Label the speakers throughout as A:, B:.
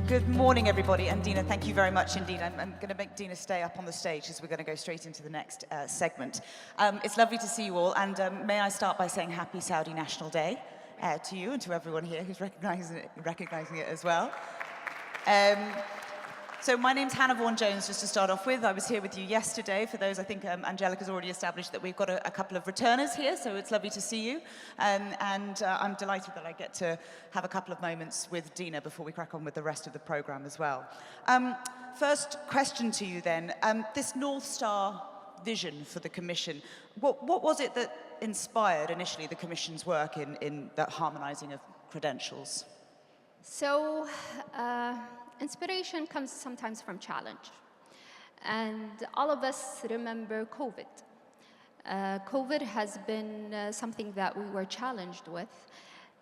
A: Good morning, everybody. And Dina, thank you very much indeed. I'm going to make Dina stay up on the stage because we're going to go straight into the next segment. It's lovely to see you all. And may I start by saying Happy Saudi National Day to you and to everyone here who's recognizing it as well. So my name's Hannah Vaughan-Jones, just to start off with. I was here with you yesterday. For those, I think Angelica's already established that we've got a couple of returners here, so it's lovely to see you. And I'm delighted that I get to have a couple of moments with Dina before we crack on with the rest of the program as well. First question to you then. This North Star vision for the Commission, what was it that inspired initially the Commission's work in that harmonizing of credentials?
B: So, inspiration comes sometimes from challenge. And all of us remember COVID. COVID has been something that we were challenged with.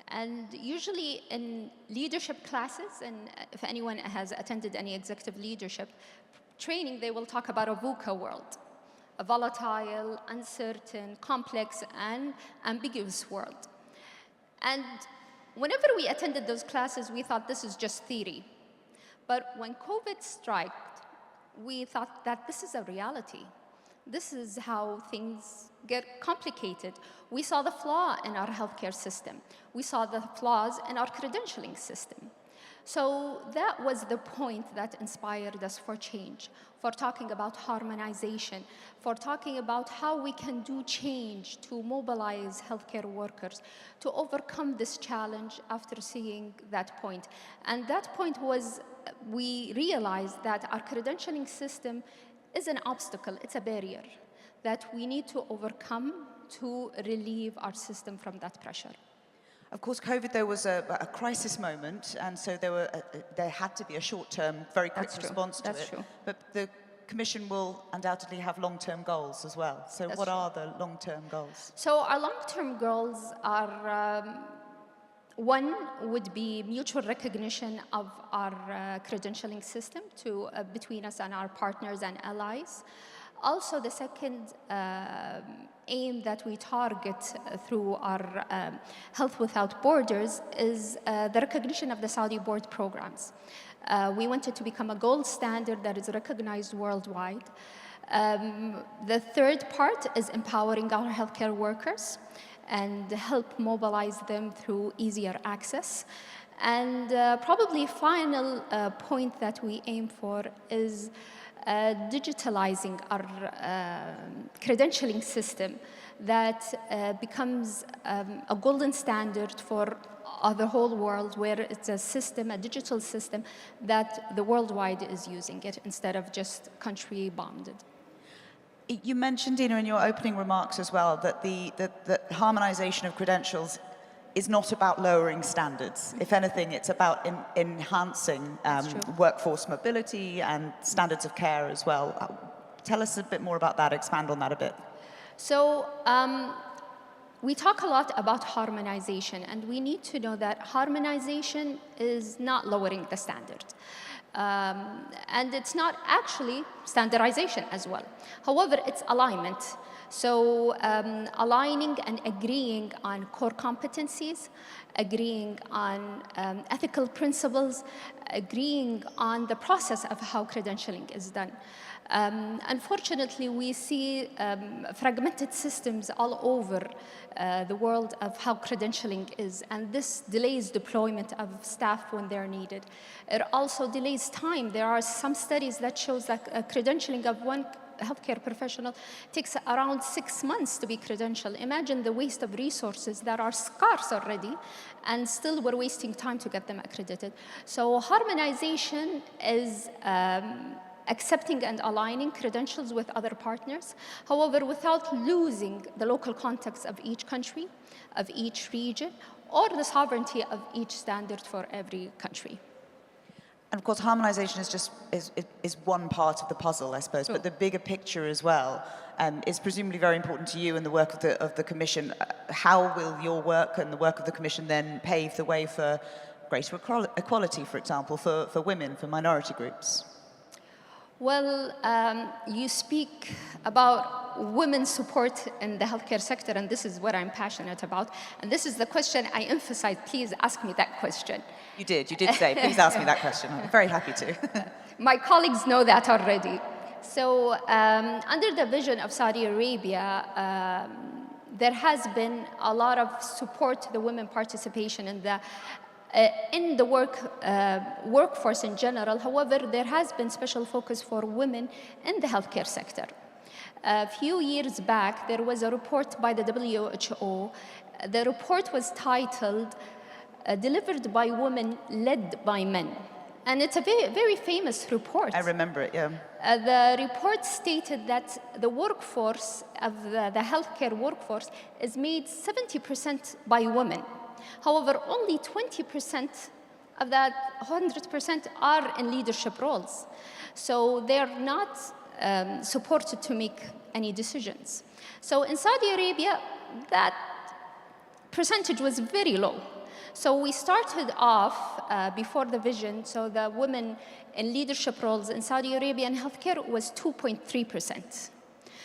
B: And usually in leadership classes, and if anyone has attended any executive leadership training, they will talk about a VUCA world, a volatile, uncertain, complex, and ambiguous world. And whenever we attended those classes, we thought this is just theory. But when COVID struck, we thought that this is a reality. This is how things get complicated. We saw the flaw in our healthcare system. We saw the flaws in our credentialing system. So that was the point that inspired us for change, for talking about harmonization, for talking about how we can do change to mobilize healthcare workers to overcome this challenge after seeing that point. And that point was, we realized that our credentialing system is an obstacle, it's a barrier that we need to overcome to relieve our system from that pressure.
A: Of course, COVID, there was a crisis moment, and so there had to be a short-term, very quick response to it.
B: That's true.
A: But the Commission will undoubtedly have long-term goals as well. So what are the long-term goals?
B: So our long-term goals are, one would be mutual recognition of our credentialing system between us and our partners and allies. Also, the second aim that we target through our Health Without Borders is the recognition of the Saudi board programs. We wanted to become a gold standard that is recognized worldwide. The third part is empowering our healthcare workers and help mobilize them through easier access. And probably final point that we aim for is digitalizing our credentialing system that becomes a golden standard for the whole world, where it's a system, a digital system, that the worldwide is using it instead of just country bounded.
A: You mentioned, Dina, in your opening remarks as well, that the harmonization of credentials is not about lowering standards. If anything, it's about enhancing workforce mobility and standards of care as well. Tell us a bit more about that, expand on that a bit.
B: So we talk a lot about harmonization, and we need to know that harmonization is not lowering the standard. And it's not actually standardization as well. However, it's alignment. So aligning and agreeing on core competencies, agreeing on ethical principles, agreeing on the process of how credentialing is done. Unfortunately, we see fragmented systems all over the world of how credentialing is, and this delays deployment of staff when they're needed. It also delays time. There are some studies that shows that credentialing of one healthcare professional takes around 6 months to be credentialed. Imagine the waste of resources that are scarce already, and still we're wasting time to get them accredited. So harmonization is accepting and aligning credentials with other partners, however, without losing the local context of each country, of each region, or the sovereignty of each standard for every country.
A: And of course, harmonization is one part of the puzzle, I suppose, but the bigger picture as well is presumably very important to you and the work of the Commission. How will your work and the work of the Commission then pave the way for greater equality, for example, for women, for minority groups?
B: Well, you speak about women's support in the healthcare sector, and this is what I'm passionate about. And this is the question I emphasize. Please ask me that question.
A: You did say, please ask me that question. I'm very happy to.
B: My colleagues know that already. So under the vision of Saudi Arabia, there has been a lot of support to the women participation in the workforce in general. However, there has been special focus for women in the healthcare sector. A few years back, there was a report by the WHO. The report was titled, Delivered by Women, Led by Men. And it's a very, very famous report.
A: I remember it, yeah.
B: The report stated that the workforce of the healthcare workforce is made 70% by women. However, only 20% of that 100% are in leadership roles. So they're not supported to make any decisions. So in Saudi Arabia, that percentage was very low. So we started off before the vision, so the women in leadership roles in Saudi Arabia in healthcare was 2.3%.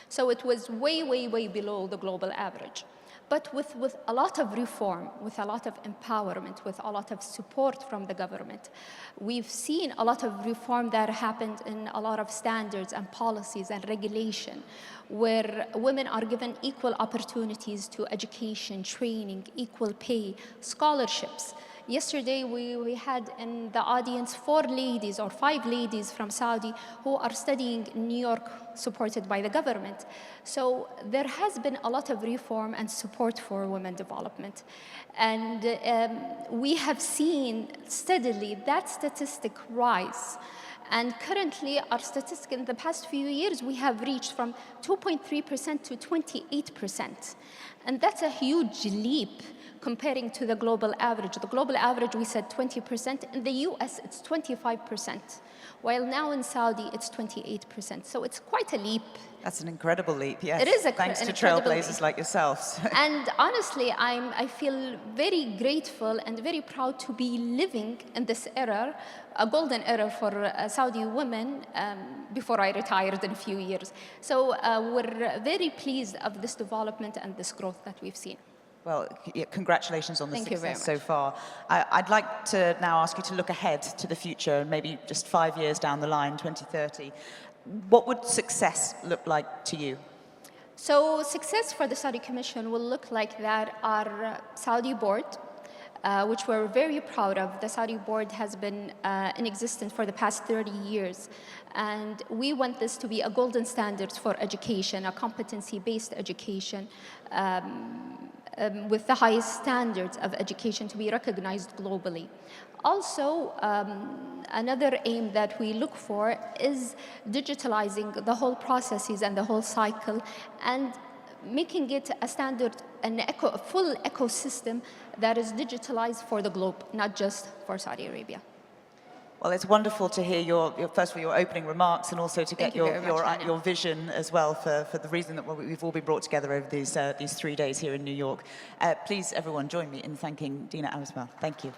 B: So it was way, way, way below the global average. But with a lot of reform, with a lot of empowerment, with a lot of support from the government, we've seen a lot of reform that happened in a lot of standards and policies and regulation, where women are given equal opportunities to education, training, equal pay, scholarships. Yesterday, we had in the audience 4 ladies or 5 ladies from Saudi who are studying in New York, supported by the government. So there has been a lot of reform and support for women development. And we have seen steadily that statistic rise. And currently, our statistic in the past few years, we have reached from 2.3% to 28%. And that's a huge leap comparing to the global average. The global average, we said 20%. In the US, it's 25%. While now in Saudi, it's 28%. So it's quite a leap.
A: That's an incredible leap, yes.
B: It is
A: thanks to trailblazers like yourselves.
B: And honestly, I feel very grateful and very proud to be living in this era, a golden era for Saudi women, before I retired in a few years. So we're very pleased of this development and this growth that we've seen.
A: Well, yeah, congratulations on the
B: Thank you very
A: success
B: much.
A: so far. I'd like to now ask you to look ahead to the future, maybe just 5 years down the line, 2030. What would success look like to you?
B: So success for the Saudi Commission will look like that our Saudi board, which we're very proud of. The Saudi board has been in existence for the past 30 years. And we want this to be a golden standard for education, a competency-based education, with the highest standards of education to be recognized globally. Also, another aim that we look for is digitalizing the whole processes and the whole cycle and making it a standard, a full ecosystem that is digitalized for the globe, not just for Saudi Arabia.
A: Well, it's wonderful to hear first of all, your opening remarks and also to get your vision as well for the reason that we've all been brought together over these 3 days here in New York. Please, everyone, join me in thanking Dina Awasmal. Thank you.